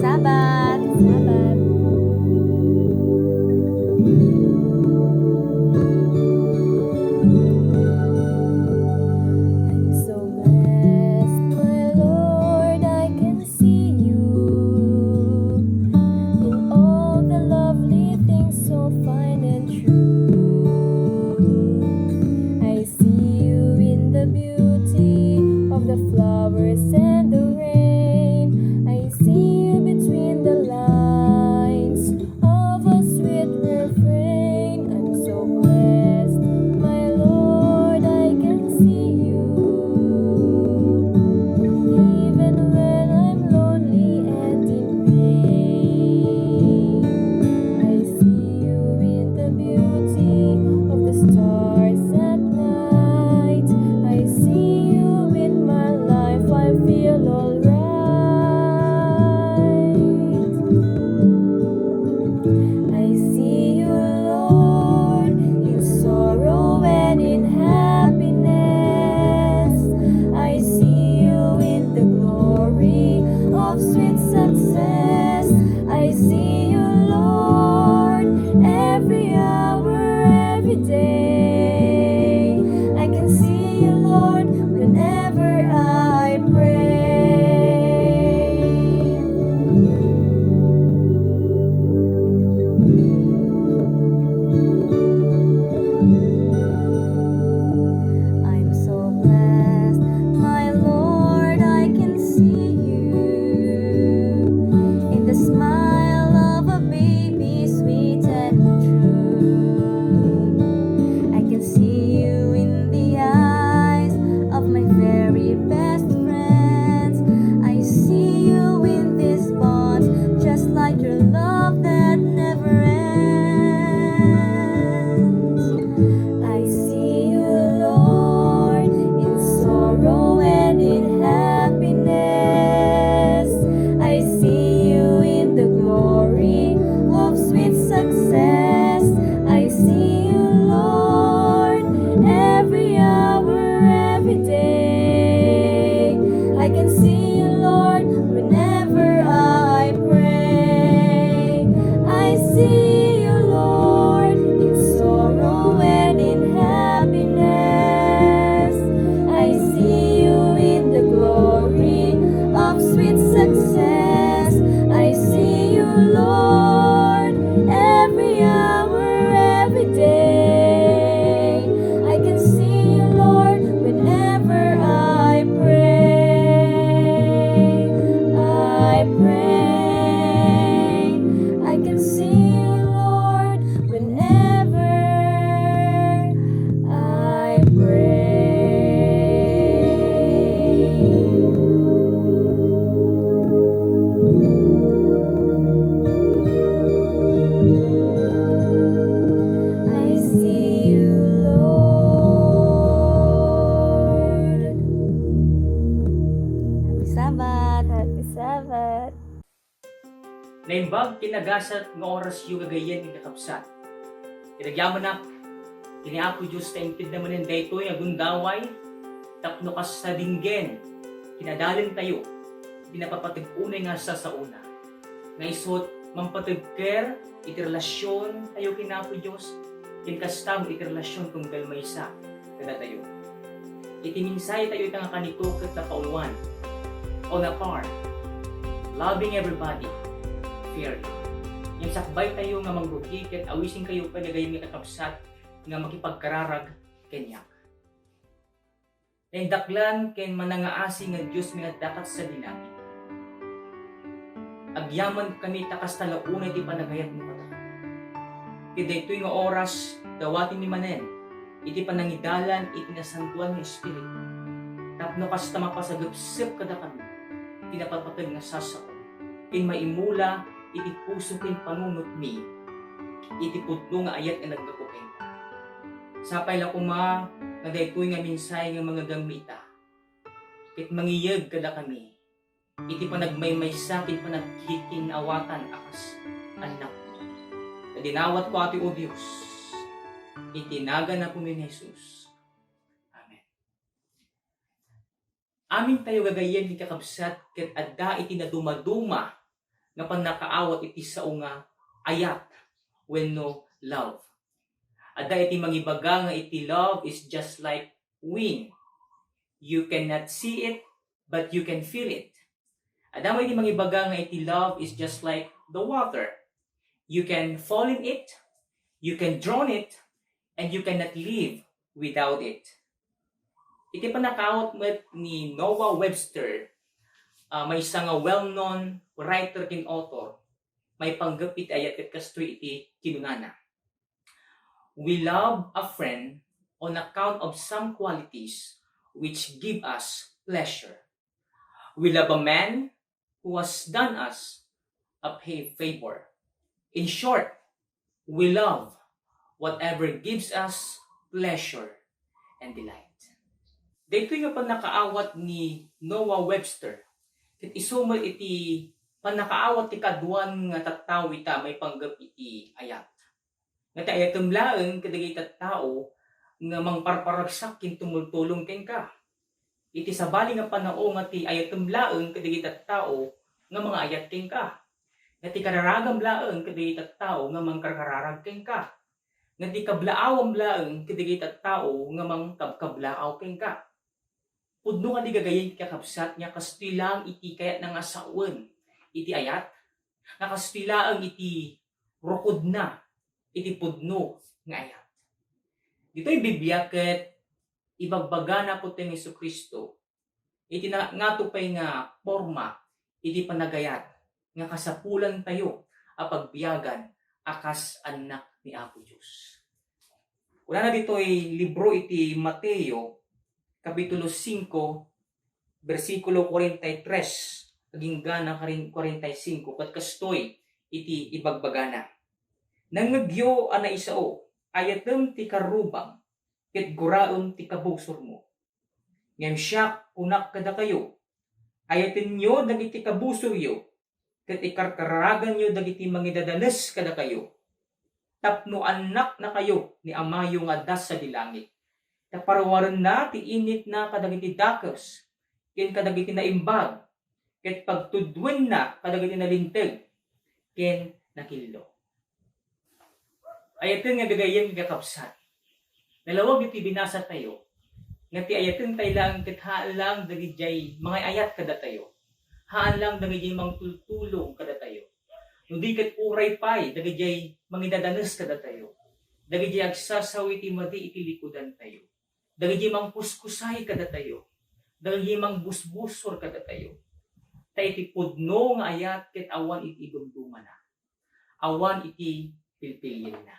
Sabat! Sabat! I'm so blessed, my Lord, I can see you in all the lovely things so fine and true. I see you in the beauty of the flowers and the rain. I see you between the lines of a sweet refrain. I'm so blessed, my Lord, I can see you. Even when I'm lonely and in pain, I see you in the beauty of the stars at night. I see you in my life, I feel alright. I see you, Lord, in sorrow and in happiness. I see you in the glory of sweet success. I see you, Lord, every hour, every day. I can see you, Lord, whenever I pray. I'm so blessed, my Lord, I can see you in the smile of a baby, sweet and true. I can see you in the eyes of my very best friends. I see you in these bonds, just like your love that never ends. I see you, Lord, in sorrow and in happiness. I see you in the glory of sweet success. I see you, Lord, every hour, every day. I can see you, Lord, whenever I pray. I see you, Lord, in sorrow and in happiness. I see you in the glory of sweet success. I see you, Lord, every hour, every day. I can see you, Lord, whenever I pray. I pray. I can see you, Lord, whenever I pray. I see you, Lord. Happy Sabbath! Happy Sabbath! Naimbag kinagasat nga oras yung gagayen ng kakapsat. Tinagyaman na, kiniapo Diyos na impid naman ng daytoy nga gundaway, tapno kas sa dinggen, kinadalin tayo, pinapapatag-unay nga sa una. Nga isot, mampatagker, iti relasyon tayo kinapo Diyos, kinkastam iti relasyon kung dalmaysa, kada tayo. Iti minsay tayo itang kanito kat na paunuan, on a par, loving everybody, fairly. Yung sakbay tayo nga mangrugi, ket awisin kayo panagayon nga kakapsat, nga makipagkararag kenyak. Nindaklan ken manangaasi nga Diyos minadakat sa dinami. Agyaman kami takas talaunay di panagayat mo kata. Iti daytoy nga oras dawatin ni manen, iti panangidalan iti nasantuan nga Espiritu. Tapno kas tamapasagupsip kada kami, pinapapatag nga sasao. In maimula iti puso ken panunot mi, iti pudno nga ayat nga naggakuken. Sapay la kuma nga daytoy nga minsay nga mga gamita. Ket mangiyeg kada kami. Iti panagmaymaysa ken panagkikinawatan akas anak mo. Kadinawat ko ati o Dios. Itinaga na po ni Jesus. Amen. Amin tayo gagayen ni kakabsat ket adda iti nadumaduma nga panakaawat iti sao nga ayat wenno love. Adda iti mangibaga nga iti love is just like wind. You cannot see it, but you can feel it. Adda mo iti mangibaga nga iti love is just like the water. You can fall in it, you can drown it, and you cannot live without it. Iti panakaawat met ni Noah Webster, may isa nga well-known writer ken author, may panggapit ayat ket kastoy iti kinunana. We love a friend on account of some qualities which give us pleasure. We love a man who has done us a favor. In short, we love whatever gives us pleasure and delight. Dito nga panakaawat ni Noah Webster, ket isumal iti panakaawat ti kaduan nga tattawo ita may panggap iti ayat. Nga ti ayatem laeng kadagiti tattao nga mangparparagsak ken tumultulong ken ka. Iti sabali nga panao nga ti ayatem laeng kadagiti tattao nga mga ayat ken ka. Nga ti kararagam laeng kadagiti tattao nga mangkarkararag ken ka. Nga ti kablaawam laeng kadagiti tattao nga mangkabkablaaw ken ka. Pudno nga di gagayin kakabsat nga kastoy lang iti kayat nga sawen iti ayat, nga kastoy lang iti rukod na iti pudno nga ayat. Dito'y Biblia ket ibagbaga na po tayong Jesucristo iti nga tupay nga forma iti panagayat nga kasapulan tayo a pagbiyagan akas anak ni Apo Dios. Una na dito'y libro iti Mateo Kapitulo 5, versikulo 43, aging gana 45, kat kastoy iti ibagbagana. Nangagyo ana isao, ayatem ti karubang, ket guraem ti kabusor mo. Ngem siya kunak kada kayo, ayaten nyo dagiti kabusor yo, ket ikarkaragan nyo dagiti mangidadanes kada kayo. Tapno anak na kayo ni amayo nga das sa dilangit. Taparawaran na ti init na kadagiti dakes, ken kadagiti na imbag, ket pagtudwen na kadagiti na linteg, ken nakillo. Ayaten nga gagayen kakapsat. Nalawag iti binasa tayo, nga ti ayaten tayo lang ket haan lang dagiti mga ayat kada tayo. Haan lang dagiti mangtultulong kada tayo. Hindi ket uray pay dagiti mangidadanes kada tayo. Dagiti agsasawi ti madi iti likudan tayo. Dagiti mang puskusay kada tayo. Dagiti mang busbusor kada tayo. Ta iti pudno nga ayat ket awan iti dumduman na. Awan iti pilpilin na.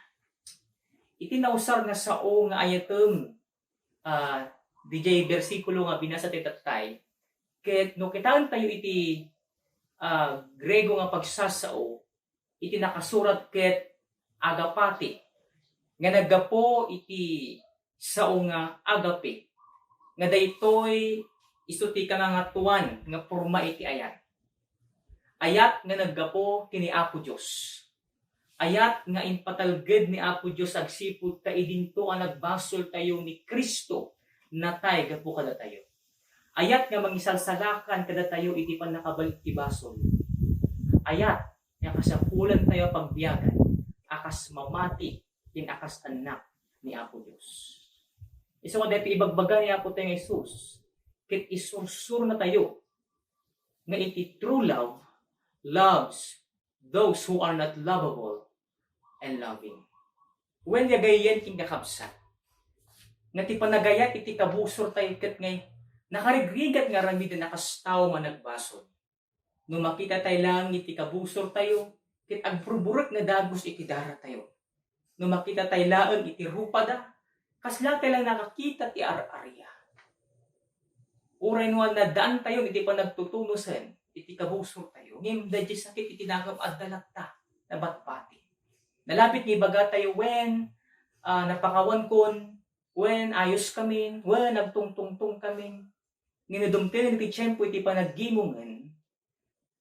Iti nausar nga sao nga ayatem DJ bersikulo nga binasa ti tatay. Ket no kitaan tayo iti Grego nga pagsasao, iti nakasurat ket agapati. Nga naggapo iti sao nga agape, nga daytoy isu ti kangangatuan nga porma iti ayat. Ayat nga naggapo kini Apo Dios. Ayat nga inpatalged ni Apo Dios agsipud ta idinto ang nagbasol tayo ni Kristo natay gapo kada tayo. Ayat nga mangisalsalakan kada tayo iti panakabalik ti basol. Ayat nga kasapulan tayo pagbiyagan akas mamati ken akas anak ni Apo Dios. Isu nga dati ibagbaga ni Apo tayong Jesus, ket isursur na tayo nga iti true love loves those who are not lovable and loving. When yagayen king kakabsat, nga ti panagayat iti kabusor tayo ket ngay nakarigrigat nga ramid na nakastaw nga nagbasod. No makita tayo lang iti kabusor tayo, ket agpurburek na dagos iti dara tayo. No makita tayo lang iti rupada, kasla tayo lang nakakita ti ar-arya. Uray nuan na daan tayo, iti pa nagtutunusan, iti kabusor tayo. Ngem dadya sakit iti nagam adalakta na batpati. Nalapit ni baga tayo when napakawan kon, when ayos kami, when nagtungtungtung kami. Nginudumtin iti tiyempo iti panaggimungan,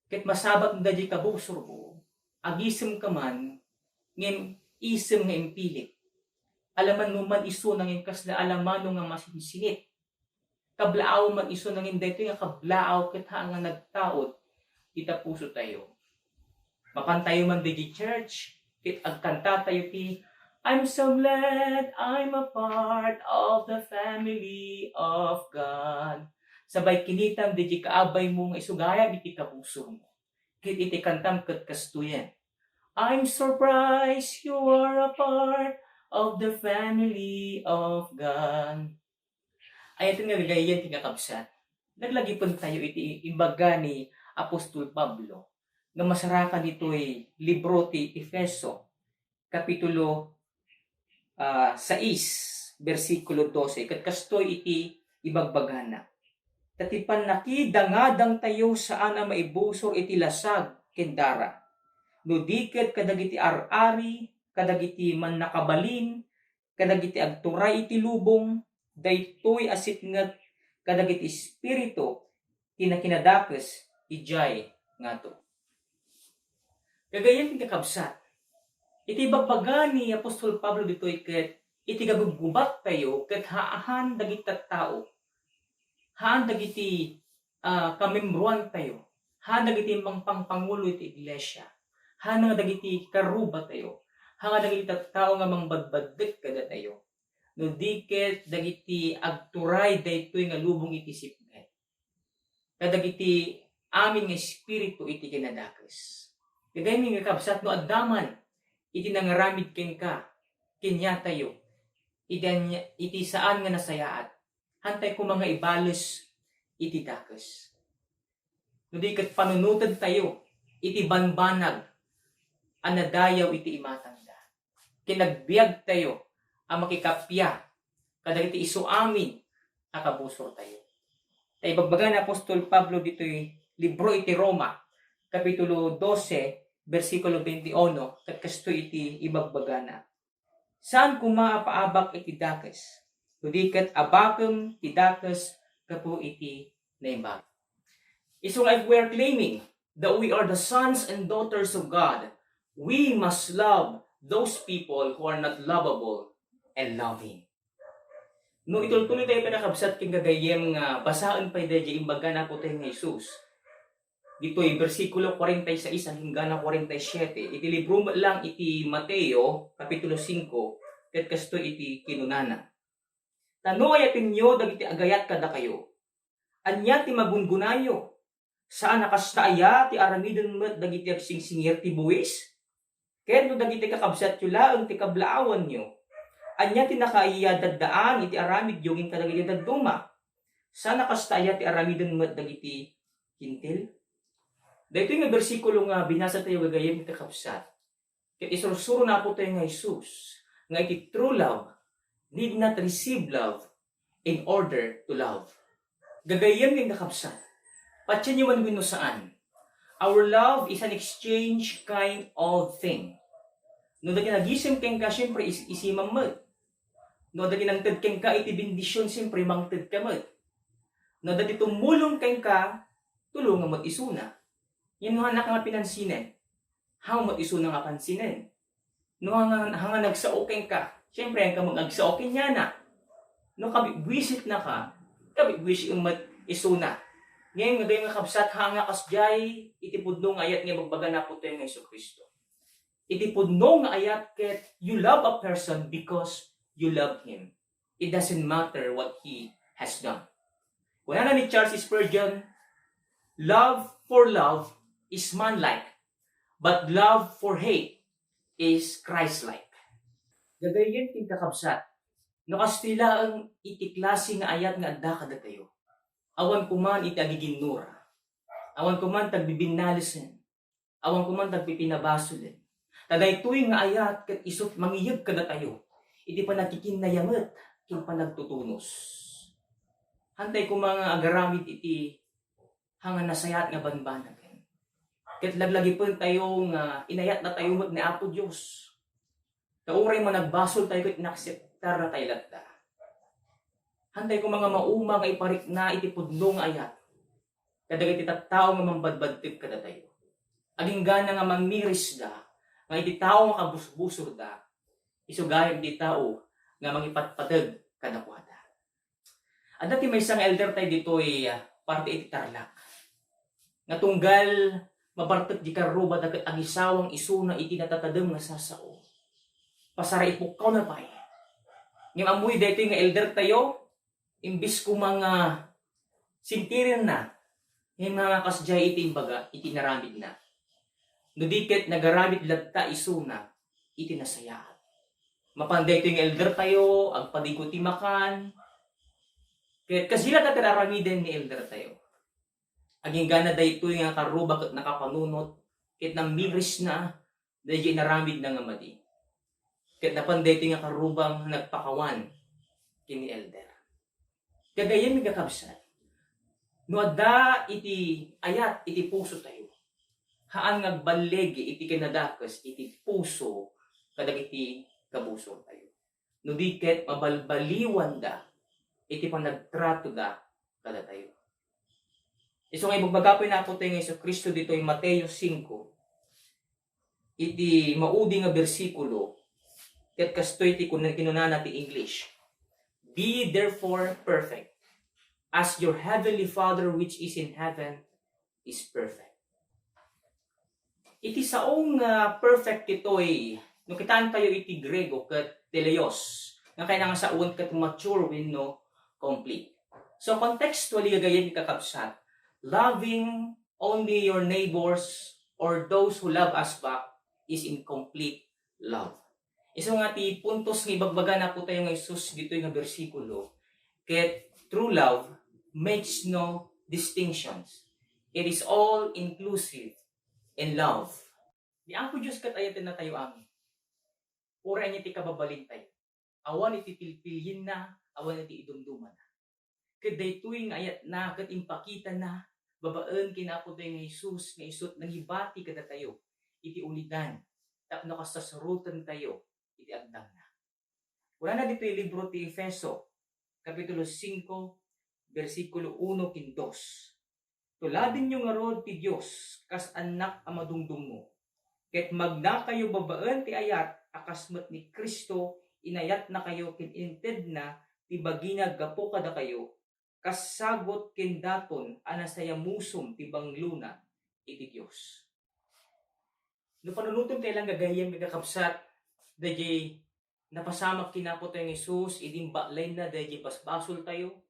ket masabat na dadya kabusor mo, agisem ka man, ngem isem nga impilit. Alaman mo man iso nang inkas na alaman nga masinsinit. Kablaaw man iso nang inday ito nga kablaaw kita nga nagtaod ita puso tayo. Mapan tayo man di church, kit agkanta tayo ti, I'm so glad I'm a part of the family of God. Sabay kinitam di kaabay mo nga isugayam iti kapuso mo. Kit iti kantam kat kastuyan. I'm surprised you are a part of the family of God. Ay ito nga gagayan tingakabsat. Naglagi pun tayo iti imbaga ni Apostol Pablo nga masarakan dito'y libro ti Efeso, kapitulo 6, versikulo 12. Kat kastoy iti ibagbagana. Tatipan nakidangadang tayo saan ang maibusor iti lasag kendara. No diket kadagiti ar-ari, kadagiti man nakabalin, kadagiti agturay iti lubong, daytoy asitnget kadagiti espiritu kinakinadakes ijay ngato. Kagayan ti kakabsat. Iti bagbaga ni Apostol Pablo ditoy ket iti gagugubat tayo ket haahan dagiti tattao. Haan dagiti kamembruan tayo. Haan dagiti pangpangulo iti iglesia. Haan nga dagiti karuba tayo. Haan nga dagiti tattao nga mangbadbaddek kada tayo. No diket dagiti agturay daytoy nga lubong iti sipnget. Kadagiti amin nga espiritu iti kinadakes. Kagay mi nga kabsat no addaman iti nangaramid ken ka kenya tayo. Iti saan nga nasayaat. Hantay ko mga ibalos iti dakes. No diket panunutad tayo iti banbanag anadayaw iti imatanda. Kinagbiag tayo ang makikapya kadagiti isu amin akabusor tayo. Tay bagbaga na Apostol Pablo dito'y libro iti Roma, kapitulo 12, versikulo 21, kat kastoy iti ibagbagana. Saan kumaapaabak iti dakes? Kudikat abakem ti dakes kapo iti naimbag. So if we are claiming that we are the sons and daughters of God, we must love those people who are not lovable and loving. No itultuloy tayo pinakabsat king gagayem nga basaan pa iti imbaga na po tayo ng Jesus. Dito'y versikulo 46 hanggang 47. Iti libro lang iti Mateo, kapitulo 5, ket kastoy iti kinunana. Tano ayatin nyo dagiti agayat kada kayo. Anya ti magungunayo. Saan nakastaya ti aramidon met dagiti agsingsingir ti buwis? Ket no dagiti kakabsat yu laeng ti kablaawan nyo. Anya ti nakaiyadaddaan iti aramid yogin kadagiti dadduma. Saan nakastaya ti aramidon met dagiti hintil? Dito nga bersikulo nga binasa tayo gagayem iti kakabsat. Ket isursuro na po tayo nga Jesus. Nga iti true love need not receive love in order to love. Gagayem yung nakapsat. Patyan nyo man saan. Our love is an exchange kind of thing. No dagi nagisim keng ka, siyempre isimang mo. No dagi nang ted keng ka, iti bendisyon, siyempre mang ted ka mo. No dagi tumulong keng ka, tulungan mo isuna. Yan nga nga pinansinin. How mo isuna nga pansinin? No hanga nagsao keng ka, siyempre ang kamang agsaokin niya na. No kabibwisit na ka, kabibwisit yung isuna. Ngayon nga nga kabsat hanga kasjay, itipudno nga ayat nga magbaga na po tayo ng Yesu Kristo. Itipudno nga ayat ket you love a person because you love him. It doesn't matter what he has done. Kuna na ni Charles Spurgeon, love for love is manlike, but love for hate is Christ-like. Gagayon ting kakabsat. No kastila ang itiklase nga ayat nga adda kada tayo. Awan kuman iti agiginnura. Awan kuman tagbibinalisen. Awan kuman tagpipinabasulin. Tadaytoy nga ayat ket isut mangiyeg kada tayo. Iti panagkikinayamet ken panagtutunos. Hantay ko mga agaramid iti hanga nasayat nga banbanag. Ket laglagi pun tayo nga inayat na tayo met ni Apo Dios. Kauray man nagbasol tayo ket inakseptar na tayo latta. Hantay ko mga mauma nga iparik na iti pudno nga ayat. Kadagiti tattao nga mambadbadtip kada tayo. Aging gana nga mangmiris da, nga iti tao nga kabusbusor da, isugayag di tao nga mangipatpateg kada kwada. At dati may isang elder tayo dito parte iti Tarlac. Nga tunggal Mabartek di karuba dagat ang isawang isuna iti natatadem nga sasao. Pasara ipukaw na pay. Ngem amoy daytoy nga elder tayo, imbis ko mga sintirin na, yung mga kasjay iti imbaga, iti naramid na. No diket nagaramid latta isuna, iti nasayaan. Mapanday ito yung elder tayo, ang padiguti makan. Kahit kasila natin aramiden ni elder tayo. Aging gana da ito yung karubak at nakapanunot, kahit nang miris na, dahil inaramid na nga madi. Kahit napanday ito yung karubang nagpakawan, kini elder. Kagayan may kakabsat. No ada iti ayat, iti puso tayo. Haan ngagbalegi iti kinadakas, iti puso, kadag iti kabuso tayo. No diket mabalbaliwan da, iti panagtrato da, kada tayo. Iso nga ibagbagapoy na po tayo ng Iso Kristo dito yung Mateo 5, iti maudi nga bersikulo, ket kastoy iti kinuna ti English. Be therefore perfect, as your heavenly Father which is in heaven is perfect. Iti saong perfect ito'y, no kitaan tayo iti Grego ket teleos, nga kailangan sa uwan ket mature when no complete. So contextually gagayan kakabsat, loving only your neighbors or those who love us back is incomplete love. Iso nga ti puntos nga ibagbaga na po tayo ng Isus dito yung bersikulo, ket true love makes no distinctions. It is all inclusive in love. Di ang po Diyos kat ayatin na tayo amin. Ura niya ti kababalin tayo. Awan iti pilpilyin na, awan iti idumduman na. Kat daytoy nga ayat na, kat impakita na, babaan kinapo tayo ng Isus, nga isot nangibati kada tayo. Iti ulidan, tapno kasasarutan tayo, iti agdang na. Wala na dito yung libro ti Efeso, Kapitulo 5, versikulo 1-2. Tuladin nyo nga rod ti Diyos, kas anak amadungdung mo. Ket magna kayo babaan ti ayat, akasmat ni Kristo, inayat na kayo kininted na, ti baginag gapo kada kayo, kas sagot kindaton, anasaya musum ti bangluna, iti Diyos. No panunutong tayo lang gagayam gagakapsat, dahil napasamak kinapot tayo ng Isus, idim baklay na dahil basbasol tayo,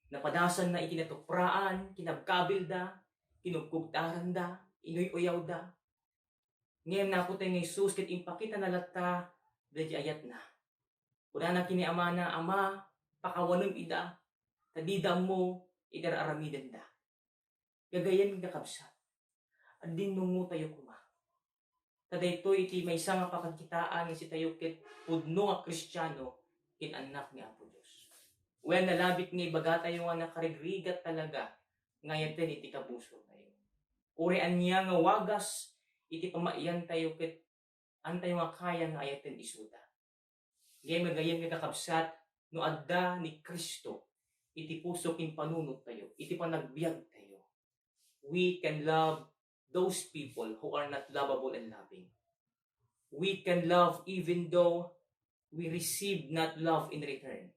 napadasan na ikinatupraan, kinabkabil da, kinugkugtaran da, inuy-uyaw da. Ngayon na po tayo ng Isus, kit impakita na lata, dahil ayat na. Una na kiniama na, Ama, pakawanong ida, tadidam mo, idararamidan da. Gagayan gagakapsat, at dinungo tayo kuma. Kadayto iti may isang pakagkitaan si tayo ket pudno nga Kristiyano kin anak ni Apo Dios. When nalabit nga ibaga tayo nga nakarigrigat talaga ngayaten iti kabuso tayo. Urian niya nga wagas iti pamaiyan tayo ket antay nga kaya nga ayaten isuda. Gayem magayem nga kakabsat no adda ni Kristo iti puso kin panunot tayo, iti panagbiag tayo. We can love those people who are not lovable and loving. We can love even though we receive not love in return.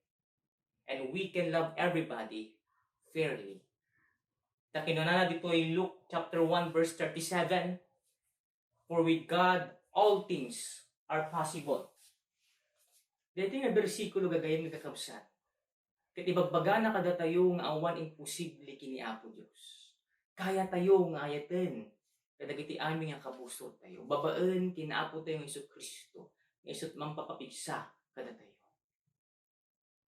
And we can love everybody fairly. Takinana dito ay Luke chapter 1 verse 37. For with God all things are possible. Dito yung bersikulo gagayang nagkakabsat. Kat ibagbaga na kada tayo nga awan imposible kini Apo Diyos. Kaya tayo nga ayaten. Kadagiti aming nga kabuso tayo. Babaan, kinaapo tayo ng Iso Kristo. Nga isot mang papapigsa kada tayo.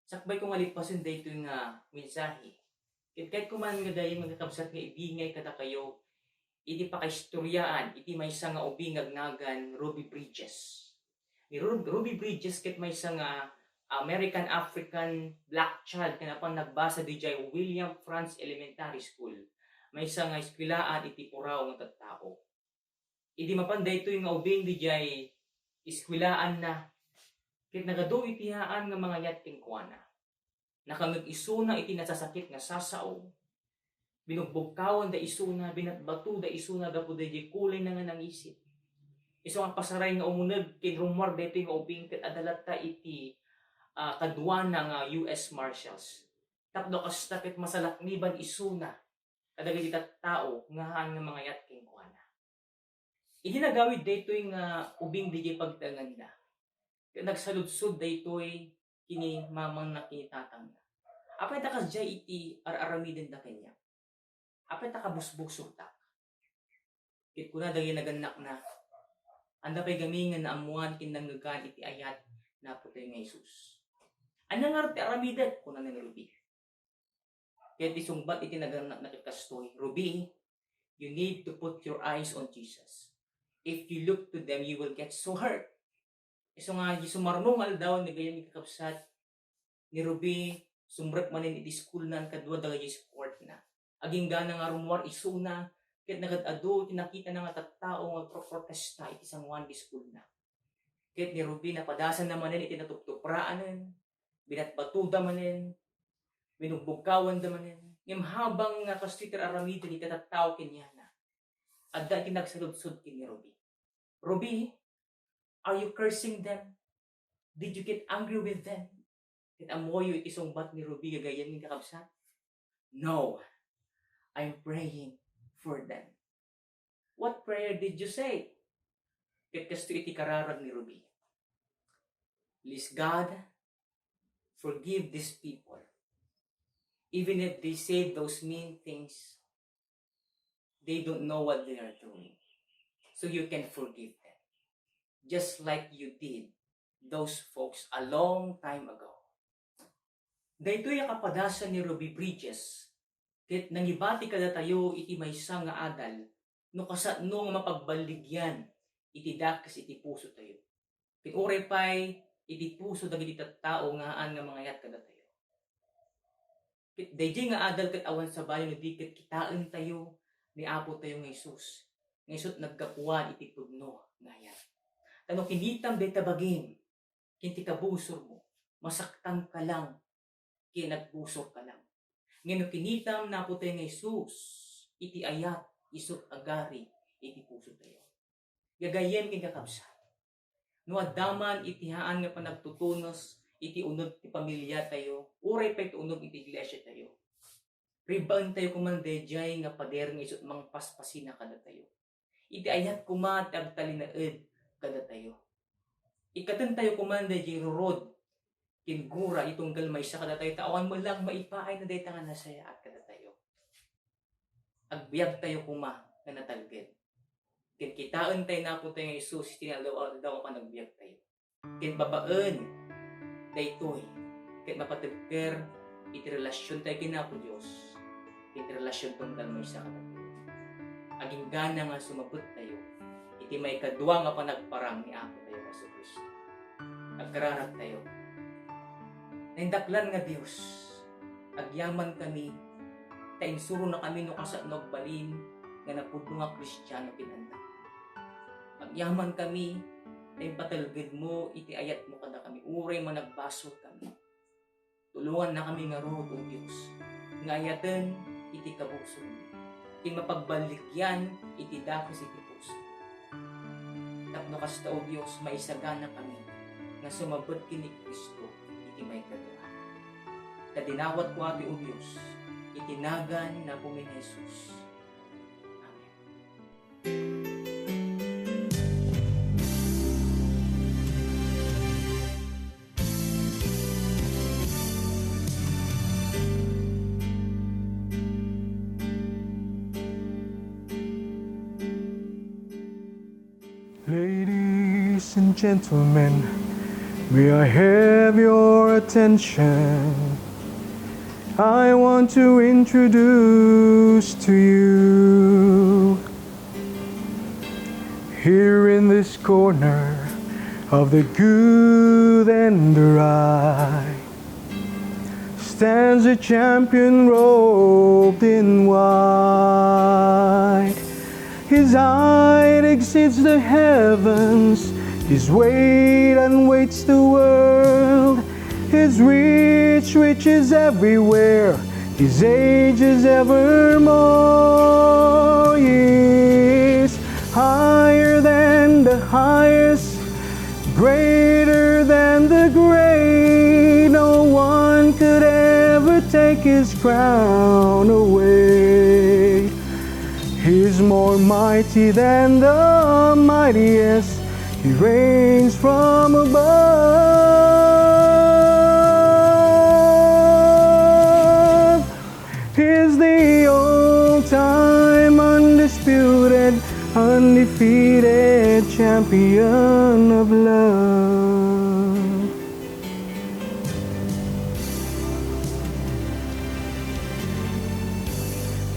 Sakbay kong alipasin dito yung mensahe. Kahit kuman nga dahil magkakabsat nga ibingay kada kayo, iti pakaistoryaan, iti may isa nga ubingagnagan Ruby Bridges. Ni Ruby Bridges, kahit may isa nga American African black child, na pang nagbasa di jay William Franz Elementary School. May isa nga eskwilaan iti puraw ng tattao. Iti mapanday ito yung ubing di jay eskwilaan na kit nagado itihaan nga mga yating kuana. Nakangag isuna iti nasasakit nga sasao. Binugbugkawan da isuna, binatbatu da isuna, gapo da jay kulay na nga nangisip. Iso ang pasaray nga umunag kin rumor da ito yung ubing kit adalata iti kadwana nga US Marshals. Tapdo kasta kit masalakniban isuna. Kadagiti tao nga haan nga mga yatking kuana. Ihinagawid daytoy nga ubing digay pagtangan na. Nagsaludsod daytoy kini mamang na kinitatang na. Apay ta kasjay iti ar-aramiden da kanya. Apay ta kabusbuksog ta. Kit kuna dagay naganak na. Anda pay gamingan na amuan kinanggagan iti ayat na putay nga Jesus. Ano nga ti aramidet kuna nga Ruby. Kaya ti sungbat iti naganak na kikastoy. Ruby, you need to put your eyes on Jesus. If you look to them, you will get so hurt. Iso nga, sumarnong aldaw, nagayang ikakapsat, ni Ruby, sumrek manin iti school na, kadwa dagay sport na. Aging gana nga rumwar, iso na, kahit nagadado, tinakita na nga tattao, nga protesta, iti sangwan di school na. Kahit ni Ruby, napadasan na manin, iti natuptupraanan, binatbatuda manin, binugbugkawan da manin, ngem habang nga kastiter aramidin, iti tattao kenyana. Adda iti nagsaludsod kini Ruby. Ruby, are you cursing them? Did you get angry with them? Ket amoyo iti sungbat ni Ruby gagayan ni kakabsat? No, I'm praying for them. What prayer did you say? Ket kasto iti kararag ni Ruby. Please God, forgive these people. Even if they say those mean things, they don't know what they are doing. So you can forgive them. Just like you did those folks a long time ago. Daytoy kapadasan ni Ruby Bridges. Ket nangibati kada tayo iti maysa nga adal no kasatno nga mapagbaligyan iti dakas iti puso tayo. Ket ore pay iti puso dagiti tattao nga an nga mangayat kada tayo. Ket dayjay nga adal ket awan sa bayo no di ket kitaan tayo ni Apo tayo nga Jesus. Ngayon nagkapuan iti pudno ngayon. Tano kinitam beta bagim, kinti kabusor mo, masaktan ka lang, kinagbusor ka lang. Ngayon kinitam na po tayo nga Jesus, iti ayat, isot agari, iti puso tayo. Gagayen king kakabsat. No adaman iti haan nga panagtutunos, iti unod ti pamilya tayo, uray pa iti unod iti iglesia tayo. Ribaan tayo kumandejay nga pader nga isot mang paspasina kada tayo. Iti ayat kumat agtalinaed kada tayo. Ikatan tayo kumanda di rurod kingura itong galmay sa kada tayo. Tawan mo lang maipaay na dayta nga nasaya at kada tayo. Agbiag tayo kuma na natalged. Kin kitaan tayo na po tayo ng Jesus, tinalaw daw ka nagbiag tayo. Kin babaan daytoy. Kin mapatagker iti relasyon tayo kinapo Diyos. Iti relasyon tong galmay sa kada tayo. Aging gana nga sumabot tayo, iti may kadwa nga panagparang ni Apo tayo Yesu Kristo. Agkararag tayo. Naindaklan nga Diyos, agyaman kami, tainsuro na kami no kasatnog balin, nga napudno nga Kristiyano pinanda. Agyaman kami, taimpatalgid mo, iti ayat mo kada kami, uray managbasol kami. Tulungan na kami nga rood o Diyos, nga ayatan, iti kabukso mo. Iti mapagbaligyan, iti dakas iti puso. Tapno kasta o Diyos, maisagana kami na sumabot kini Kristo, iti may kadwa. Kadinawat ko ati o Diyos, itinagan na po ni Jesus. Amen. Ladies and gentlemen, may I have your attention? I want to introduce to you, here in this corner of the good and the right, stands a champion robed in white. His height exceeds the heavens, His weight unweights the world. His reach reaches everywhere, His age is evermore. He is higher than the highest, greater than the great. No one could ever take His crown away. He's more mighty than the mightiest. He reigns from above. He's the all-time undisputed, undefeated champion of love.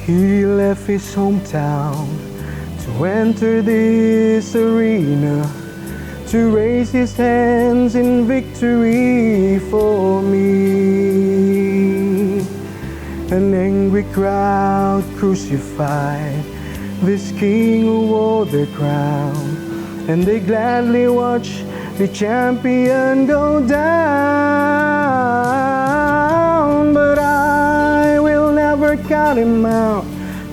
He left his hometown to enter this arena, to raise his hands in victory for me. An angry crowd crucified this king who wore the crown, and they gladly watched the champion go down. But I will never count him out,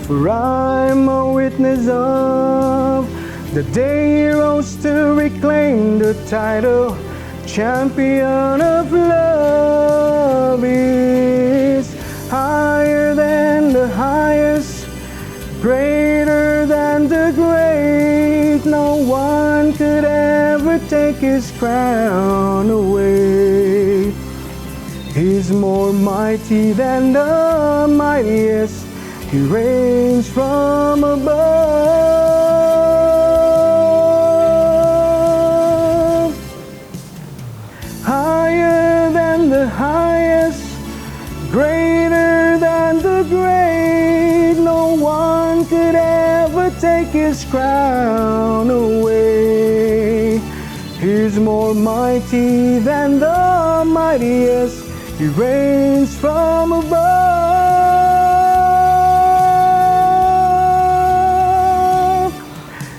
for I'm a witness of the day he rose to reclaim the title. Champion of love is higher than the highest, greater than the great. No one could ever take his crown away. He's more mighty than the mightiest. He reigns from above. Higher than the highest, greater than the great. No one could ever take his crown away. He's more mighty than the mightiest. He reigns from above.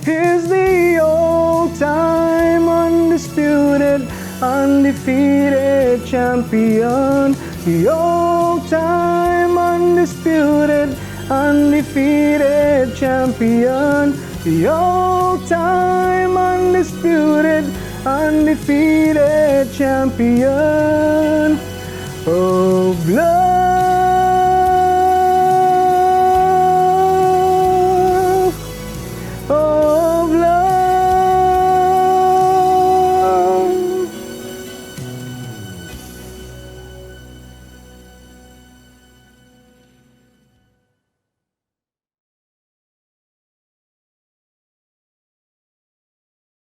He's the all-time undisputed, undefeated champion. The all-time undisputed, undefeated champion. The all-time undisputed, undefeated champion of love.